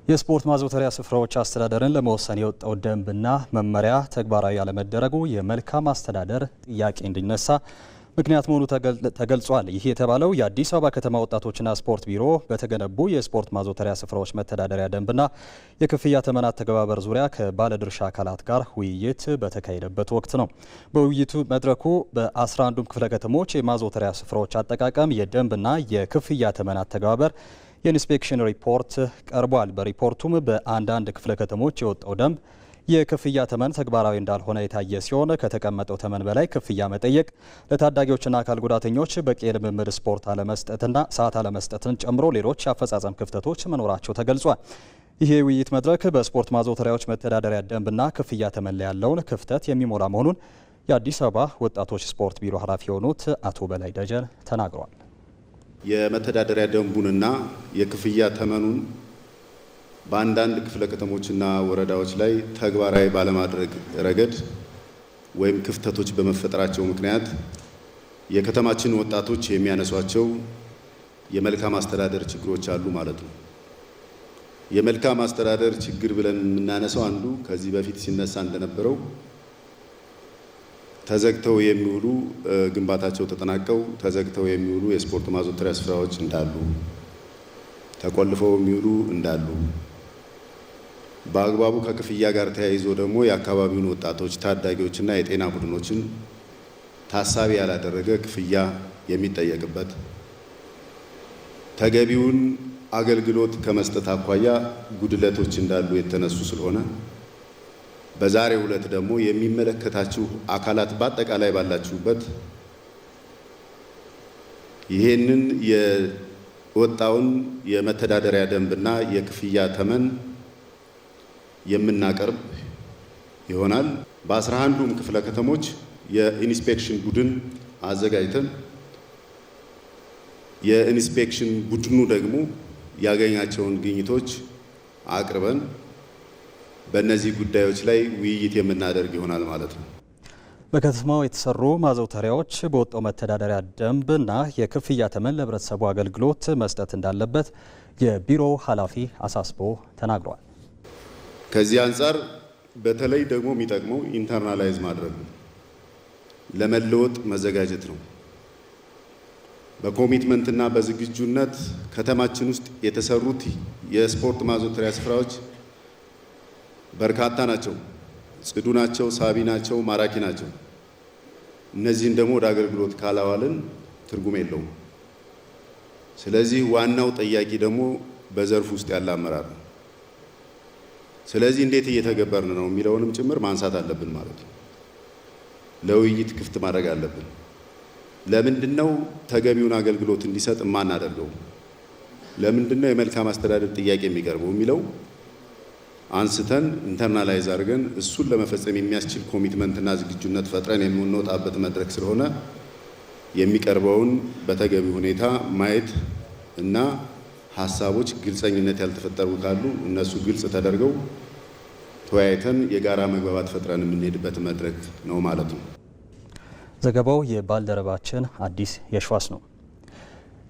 የስፖርት ማዘውተሪያ ስፍራዎች አስተዳደርን ለመወሰን የወጣው ደንብና መመሪያ ተግባራዊ ያለመደረጉ የመልካም አስተዳደር ጥያቄ እንዲነሳ ምክንያት መሆኑ ተገልጿል። ይህ የተባለው የአዲስ አበባ ከተማ ወጣቶችና ስፖርት ቢሮ በተገነቡ የስፖርት ማዘውተሪያ ስፍራዎች መተዳደሪያ ደንብና የክፍያ ተመን አተገባበር ዙሪያ ከባለድርሻ አካላት ጋር ውይይት በተካሄደበት ወቅት ነው። በውይይቱ መድረኩ በ11ዱም ክፍለ ከተሞች የማዘውተሪያ ስፍራዎች አጠቃቀም፣ የደንብና የክፍያ ተመን አተገባበር የኢንስፔክሽን ሪፖርት ቀርቧል። በሪፖርቱም በአንዳንድ ክፍለ ከተሞች የወጣው ደንብ የክፍያ ተመን ተግባራዊ እንዳልሆነ የታየ ሲሆን ከተቀመጠው ተመን በላይ ክፍያ መጠየቅ፣ ለታዳጊዎችና አካል ጉዳተኞች በቂ የልምምድ ስፖርት አለመስጠትና ሰዓት አለመስጠትን ጨምሮ ሌሎች የአፈጻጸም ክፍተቶች መኖራቸው ተገልጿል። ይህ የውይይት መድረክ በስፖርት ማዘውተሪያዎች መተዳደሪያ ደንብና ክፍያ ተመን ላይ ያለውን ክፍተት የሚሞላ መሆኑን የአዲስ አበባ ወጣቶች ስፖርት ቢሮ ኃላፊ የሆኑት አቶ በላይ ደጀን ተናግረዋል። የመተዳደሪያ ደንቡንና የክፍያ ተመኑን በአንዳንድ ክፍለ ከተሞችና ወረዳዎች ላይ ተግባራዊ ባለማድረግ ረገድ ወይም ክፍተቶች በመፈጠራቸው ምክንያት የከተማችን ወጣቶች የሚያነሷቸው የመልካም አስተዳደር ችግሮች አሉ ማለት ነው። የመልካም አስተዳደር ችግር ብለን የምናነሳው አንዱ ከዚህ በፊት ሲነሳ እንደነበረው ተዘግተው የሚውሉ ግንባታቸው ተጠናቀው ተዘግተው የሚውሉ የስፖርት ማዘውተሪያ ስፍራዎች እንዳሉ፣ ተቆልፈው የሚውሉ እንዳሉ፣ በአግባቡ ከክፍያ ጋር ተያይዞ ደግሞ የአካባቢውን ወጣቶች ታዳጊዎችና የጤና ቡድኖችን ታሳቢ ያላደረገ ክፍያ የሚጠየቅበት፣ ተገቢውን አገልግሎት ከመስጠት አኳያ ጉድለቶች እንዳሉ የተነሱ ስለሆነ በዛሬው ዕለት ደግሞ የሚመለከታችሁ አካላት በአጠቃላይ ባላችሁበት ይሄንን የወጣውን የመተዳደሪያ ደንብና የክፍያ ተመን የምናቀርብ ይሆናል። በ11ዱም ክፍለ ከተሞች የኢንስፔክሽን ቡድን አዘጋጅተን የኢንስፔክሽን ቡድኑ ደግሞ ያገኛቸውን ግኝቶች አቅርበን በእነዚህ ጉዳዮች ላይ ውይይት የምናደርግ ይሆናል ማለት ነው። በከተማው የተሰሩ ማዘውተሪያዎች በወጣው መተዳደሪያ ደንብና የክፍያ ተመን ለህብረተሰቡ አገልግሎት መስጠት እንዳለበት የቢሮው ኃላፊ አሳስቦ ተናግረዋል። ከዚህ አንጻር በተለይ ደግሞ የሚጠቅመው ኢንተርናላይዝ ማድረግ ነው፣ ለመለወጥ መዘጋጀት ነው። በኮሚትመንትና በዝግጁነት ከተማችን ውስጥ የተሰሩት የስፖርት ማዘውተሪያ ስፍራዎች በርካታ ናቸው፣ ጽዱ ናቸው፣ ሳቢ ናቸው፣ ማራኪ ናቸው። እነዚህን ደግሞ ወደ አገልግሎት ካላዋልን ትርጉም የለውም። ስለዚህ ዋናው ጠያቂ ደግሞ በዘርፍ ውስጥ ያለ አመራር ነው። ስለዚህ እንዴት እየተገበርን ነው የሚለውንም ጭምር ማንሳት አለብን ማለት ነው። ለውይይት ክፍት ማድረግ አለብን። ለምንድነው ተገቢውን አገልግሎት እንዲሰጥ የማናደርገው? ለምንድነው የመልካም አስተዳደር ጥያቄ የሚቀርበው የሚለው አንስተን ኢንተርናላይዝ አድርገን እሱን ለመፈጸም የሚያስችል ኮሚትመንትና ዝግጁነት ፈጥረን የምንወጣበት መድረክ ስለሆነ የሚቀርበውን በተገቢ ሁኔታ ማየት እና ሀሳቦች ግልጸኝነት ያልተፈጠሩ ካሉ እነሱ ግልጽ ተደርገው ተወያይተን የጋራ መግባባት ፈጥረን የምንሄድበት መድረክ ነው ማለት ነው። ዘገባው የባልደረባችን አዲስ የሸዋስ ነው።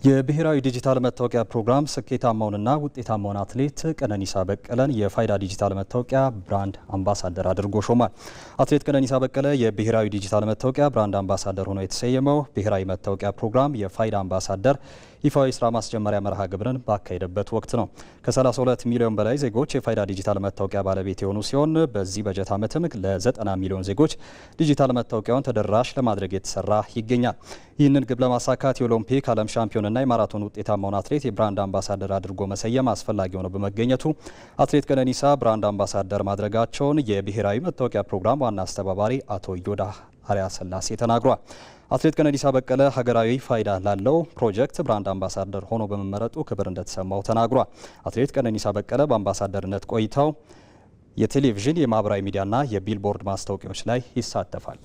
የብሔራዊ ዲጂታል መታወቂያ ፕሮግራም ስኬታማውንና ውጤታማውን አትሌት ቀነኒሳ በቀለን የፋይዳ ዲጂታል መታወቂያ ብራንድ አምባሳደር አድርጎ ሾሟል። አትሌት ቀነኒሳ በቀለ የብሔራዊ ዲጂታል መታወቂያ ብራንድ አምባሳደር ሆኖ የተሰየመው ብሔራዊ መታወቂያ ፕሮግራም የፋይዳ አምባሳደር ይፋዊ ስራ ማስጀመሪያ መርሃ ግብርን ባካሄደበት ወቅት ነው። ከ32 ሚሊዮን በላይ ዜጎች የፋይዳ ዲጂታል መታወቂያ ባለቤት የሆኑ ሲሆን በዚህ በጀት ዓመትም ለ90 ሚሊዮን ዜጎች ዲጂታል መታወቂያውን ተደራሽ ለማድረግ የተሰራ ይገኛል። ይህንን ግብ ለማሳካት የኦሎምፒክ ዓለም ሻምፒዮንና የማራቶን ውጤታማውን አትሌት የብራንድ አምባሳደር አድርጎ መሰየም አስፈላጊ ሆኖ በመገኘቱ አትሌት ቀነኒሳ ብራንድ አምባሳደር ማድረጋቸውን የብሔራዊ መታወቂያ ፕሮግራም ዋና አስተባባሪ አቶ ዮዳ አርያ ስላሴ ተናግሯል። አትሌት ቀነኒሳ በቀለ ሀገራዊ ፋይዳ ላለው ፕሮጀክት ብራንድ አምባሳደር ሆኖ በመመረጡ ክብር እንደተሰማው ተናግሯል። አትሌት ቀነኒሳ በቀለ በአምባሳደርነት ቆይታው የቴሌቪዥን የማህበራዊ ሚዲያና የቢልቦርድ ማስታወቂያዎች ላይ ይሳተፋል።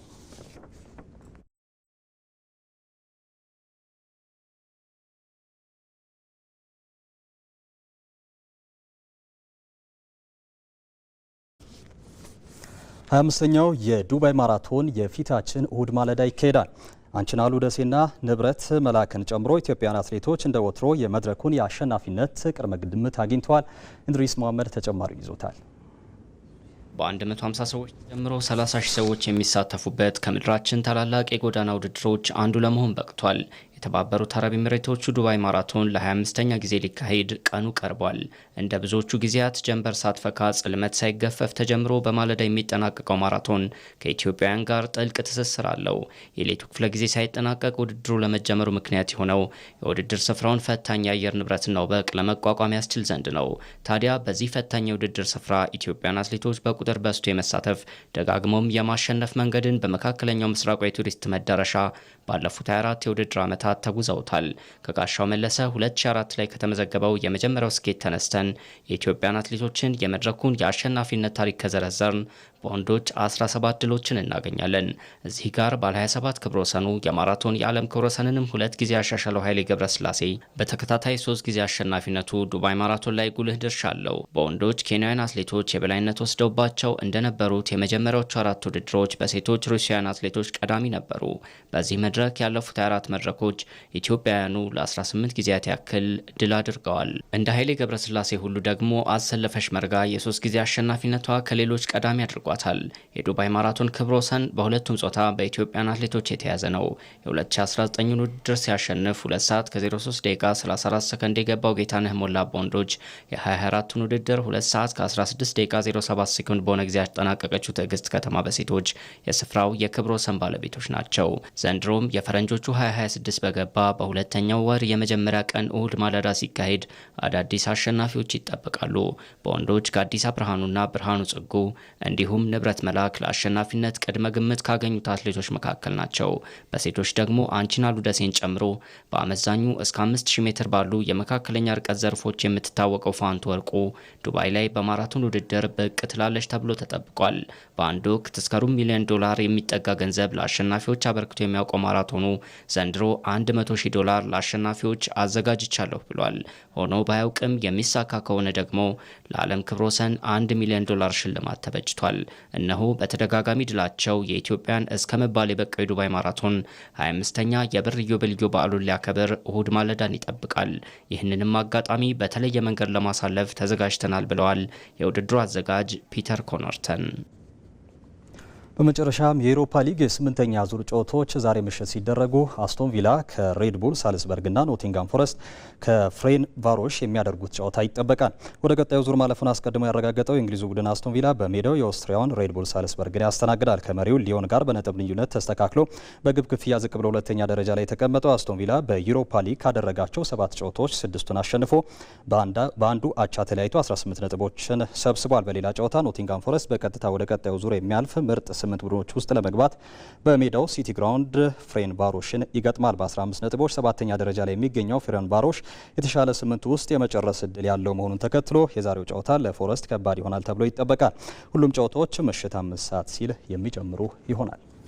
ሀያ አምስተኛው የዱባይ ማራቶን የፊታችን እሁድ ማለዳ ይካሄዳል። አንችናሉ ደሴና ንብረት መላክን ጨምሮ ኢትዮጵያውያን አትሌቶች እንደ ወትሮ የመድረኩን የአሸናፊነት ቅድመ ግምት አግኝተዋል። እንድሪስ መሐመድ ተጨማሪ ይዞታል። በ150 ሰዎች ጀምሮ 30 ሺህ ሰዎች የሚሳተፉበት ከምድራችን ታላላቅ የጎዳና ውድድሮች አንዱ ለመሆን በቅቷል። የተባበሩት አረብ ኤሚሬቶቹ ዱባይ ማራቶን ለ25ኛ ጊዜ ሊካሄድ ቀኑ ቀርቧል። እንደ ብዙዎቹ ጊዜያት ጀንበር ሳትፈካ ጽልመት ሳይገፈፍ ተጀምሮ በማለዳ የሚጠናቀቀው ማራቶን ከኢትዮጵያውያን ጋር ጥልቅ ትስስር አለው። የሌቱ ክፍለ ጊዜ ሳይጠናቀቅ ውድድሩ ለመጀመሩ ምክንያት የሆነው የውድድር ስፍራውን ፈታኝ የአየር ንብረትና ወበቅ ለመቋቋም ያስችል ዘንድ ነው። ታዲያ በዚህ ፈታኝ የውድድር ስፍራ ኢትዮጵያን አትሌቶች በቁጥር በዝቶ የመሳተፍ ደጋግሞም የማሸነፍ መንገድን በመካከለኛው ምስራቅ የቱሪስት መዳረሻ ባለፉት 24 የውድድር ዓመታት ተጉዘውታል። ከጋሻው መለሰ 2004 ላይ ከተመዘገበው የመጀመሪያው ስኬት ተነስተን የኢትዮጵያን አትሌቶችን የመድረኩን የአሸናፊነት ታሪክ ከዘረዘርን በወንዶች 17 ድሎችን እናገኛለን። እዚህ ጋር ባለ 27 ክብረ ወሰኑ የማራቶን የዓለም ክብረ ወሰንንም 2 ጊዜ ያሻሻለው ኃይሌ ገብረስላሴ በተከታታይ 3 ጊዜ አሸናፊነቱ ዱባይ ማራቶን ላይ ጉልህ ድርሻ አለው። በወንዶች ኬንያውያን አትሌቶች የበላይነት ወስደውባቸው እንደነበሩት የመጀመሪያዎቹ 4 ውድድሮች በሴቶች ሩሲያውያን አትሌቶች ቀዳሚ ነበሩ። በዚህ መድረክ ያለፉት 24 መድረኮች ኢትዮጵያውያኑ ለ18 ጊዜያት ያክል ድል አድርገዋል። እንደ ኃይሌ ገብረስላሴ ሁሉ ደግሞ አሰለፈሽ መርጋ የ3 ጊዜ አሸናፊነቷ ከሌሎች ቀዳሚ አድርጓታል። የዱባይ ማራቶን ክብረ ወሰን በሁለቱም ጾታ በኢትዮጵያን አትሌቶች የተያዘ ነው። የ2019 ውድድር ሲያሸንፍ 2 ሰዓት ከ03 ደቂቃ 34 ሰከንድ የገባው ጌታነህ ሞላ በወንዶች የ2024ቱን ውድድር 2 ሰዓት ከ16 ደቂቃ 07 ሰከንድ በሆነ ጊዜ ያጠናቀቀችው ትዕግስት ከተማ በሴቶች የስፍራው የክብረ ወሰን ባለቤቶች ናቸው። ዘንድሮም የፈረንጆቹ 2026 በገባ በሁለተኛው ወር የመጀመሪያ ቀን እሁድ ማለዳ ሲካሄድ አዳዲስ አሸናፊዎች ይጠበቃሉ። በወንዶች ጋዲሳ ብርሃኑና ብርሃኑ ጽጉ እንዲሁም ንብረት መላክ ለአሸናፊነት ቅድመ ግምት ካገኙት አትሌቶች መካከል ናቸው። በሴቶች ደግሞ አንችናሉ ደሴን ጨምሮ በአመዛኙ እስከ 5000 ሜትር ባሉ የመካከለኛ ርቀት ዘርፎች የምትታወቀው ፋንቱ ወርቁ ዱባይ ላይ በማራቶን ውድድር ብቅ ትላለች ተብሎ ተጠብቋል። በአንድ ወቅት እስከ $1 ሚሊዮን የሚጠጋ ገንዘብ ለአሸናፊዎች አበርክቶ የሚያውቀው ማራቶኑ ዘንድሮ $100,000 ለአሸናፊዎች አዘጋጅቻለሁ ብሏል። ሆኖ ባያውቅም የሚሳካ ከሆነ ደግሞ ለዓለም ክብረ ወሰን $1 ሚሊዮን ሽልማት ተበጅቷል። እነሆ በተደጋጋሚ ድላቸው የኢትዮጵያን እስከ መባል የበቃው የዱባይ ማራቶን 25ኛ የብር ኢዮቤልዩ በዓሉን ሊያከብር እሁድ ማለዳን ይጠብቃል። ይህንንም አጋጣሚ በተለየ መንገድ ለማሳለፍ ተዘጋጅተናል ብለዋል የውድድሩ አዘጋጅ ፒተር ኮኖርተን። በመጨረሻም የአውሮፓ ሊግ የ8ኛ ዙር ጨዋታዎች ዛሬ ምሽት ሲደረጉ አስቶን ቪላ ከሬድ ቡል ሳልስበርግና ኖቲንጋም ፎረስት ከፍሬን ቫሮሽ የሚያደርጉት ጨዋታ ይጠበቃል። ወደ ቀጣዩ ዙር ማለፉን አስቀድሞ ያረጋገጠው የእንግሊዙ ቡድን አስቶን ቪላ በሜዳው የኦስትሪያውን ሬድ ቡል ሳልስበርግን ያስተናግዳል። ከመሪው ሊዮን ጋር በነጥብ ልዩነት ተስተካክሎ በግብ ክፍያ ዝቅ ብሎ ሁለተኛ ደረጃ ላይ የተቀመጠው አስቶን ቪላ በዩሮፓ ሊግ ካደረጋቸው 7 ጨዋታዎች 6ቱን አሸንፎ በአንዱ አቻ ተለያይቶ 18 ነጥቦችን ሰብስቧል። በሌላ ጨዋታ ኖቲንጋም ፎረስት በቀጥታ ወደ ቀጣዩ ዙር የሚያልፍ ምርጥ 8 ቡድኖች ውስጥ ለመግባት በሜዳው ሲቲ ግራውንድ ፍሬን ባሮሽን ይገጥማል። በ15 ነጥቦች 7ኛ ደረጃ ላይ የሚገኘው ፍሬን ባሮሽ የተሻለ 8 ውስጥ የመጨረስ እድል ያለው መሆኑን ተከትሎ የዛሬው ጨዋታ ለፎረስት ከባድ ይሆናል ተብሎ ይጠበቃል። ሁሉም ጨዋታዎች ምሽት 5 ሰዓት ሲል የሚጀምሩ ይሆናል።